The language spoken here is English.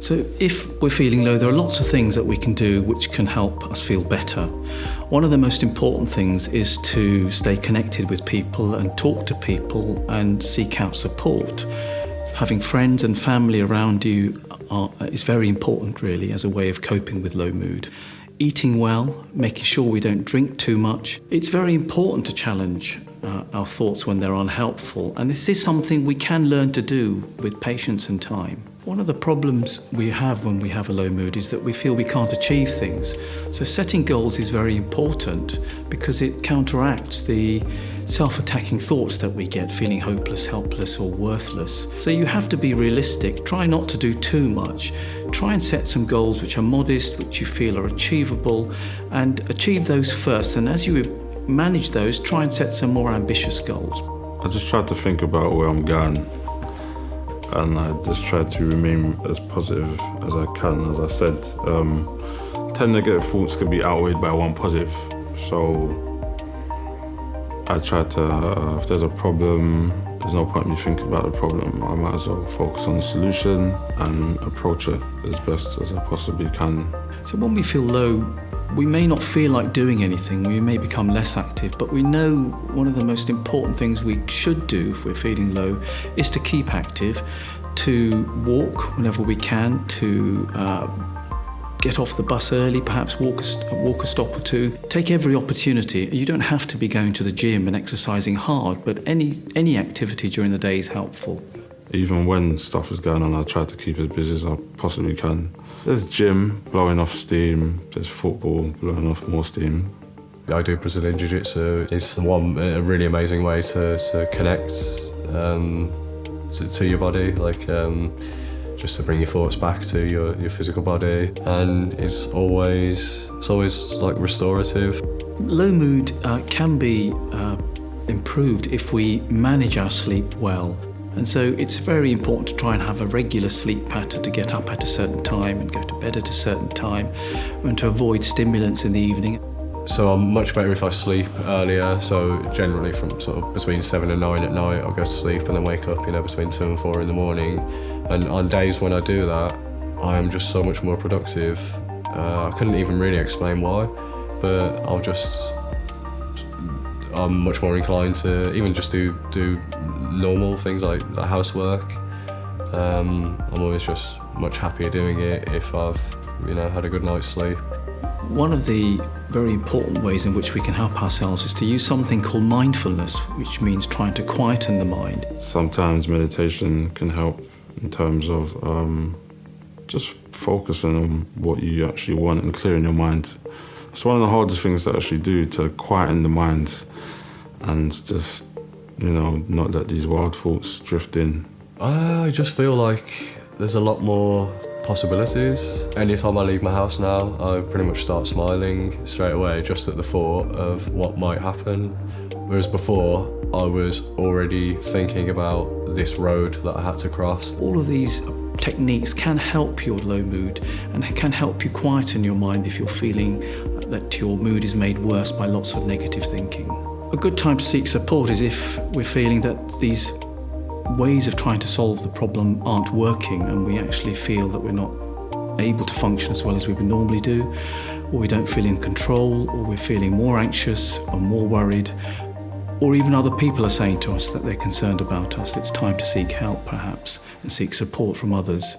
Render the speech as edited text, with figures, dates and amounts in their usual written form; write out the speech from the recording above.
So if we're feeling low, there are lots of things that we can do which can help us feel better. One of the most important things is to stay connected with people and talk to people and seek out support. Having friends and family around you is very important, really, as a way of coping with low mood. Eating well, making sure we don't drink too much. It's very important to challenge our thoughts when they're unhelpful, and this is something we can learn to do with patience and time. One of the problems we have when we have a low mood is that we feel we can't achieve things. So setting goals is very important because it counteracts the self-attacking thoughts that we get, feeling hopeless, helpless or worthless. So you have to be realistic. Try not to do too much. Try and set some goals which are modest, which you feel are achievable, and achieve those first. And as you manage those, try and set some more ambitious goals. I just try to think about where I'm going, and I just try to remain as positive as I can. As I said, 10 negative thoughts can be outweighed by one positive. So I try to, if there's a problem, there's no point in me thinking about the problem. I might as well focus on the solution and approach it as best as I possibly can. So when we feel low, we may not feel like doing anything, we may become less active, but we know one of the most important things we should do if we're feeling low is to keep active, to walk whenever we can, to get off the bus early, perhaps walk a stop or two. Take every opportunity. You don't have to be going to the gym and exercising hard, but any activity during the day is helpful. Even when stuff is going on, I try to keep as busy as I possibly can. There's gym, blowing off steam. There's football, blowing off more steam. I do Brazilian Jiu-Jitsu. It's a really amazing way to connect to your body, just to bring your thoughts back to your physical body, and it's always like restorative. Low mood can be improved if we manage our sleep well. And so it's very important to try and have a regular sleep pattern, to get up at a certain time and go to bed at a certain time, and to avoid stimulants in the evening. So I'm much better if I sleep earlier, so generally from sort of between 7 and 9 at night I'll go to sleep and then wake up between 2 and 4 in the morning. And on days when I do that, I am just so much more productive. I couldn't even really explain why, but I'm much more inclined to even just do normal things like housework. I'm always just much happier doing it if I've had a good night's sleep. One of the very important ways in which we can help ourselves is to use something called mindfulness, which means trying to quieten the mind. Sometimes meditation can help in terms of just focusing on what you actually want and clearing your mind. It's one of the hardest things to actually do, to quieten the mind and just, not let these wild thoughts drift in. I just feel like there's a lot more possibilities. Anytime I leave my house now, I pretty much start smiling straight away just at the thought of what might happen. Whereas before, I was already thinking about this road that I had to cross. All of these techniques can help your low mood and can help you quieten your mind if you're feeling that your mood is made worse by lots of negative thinking. A good time to seek support is if we're feeling that these ways of trying to solve the problem aren't working and we actually feel that we're not able to function as well as we would normally do, or we don't feel in control, or we're feeling more anxious or more worried, or even other people are saying to us that they're concerned about us. It's time to seek help perhaps and seek support from others.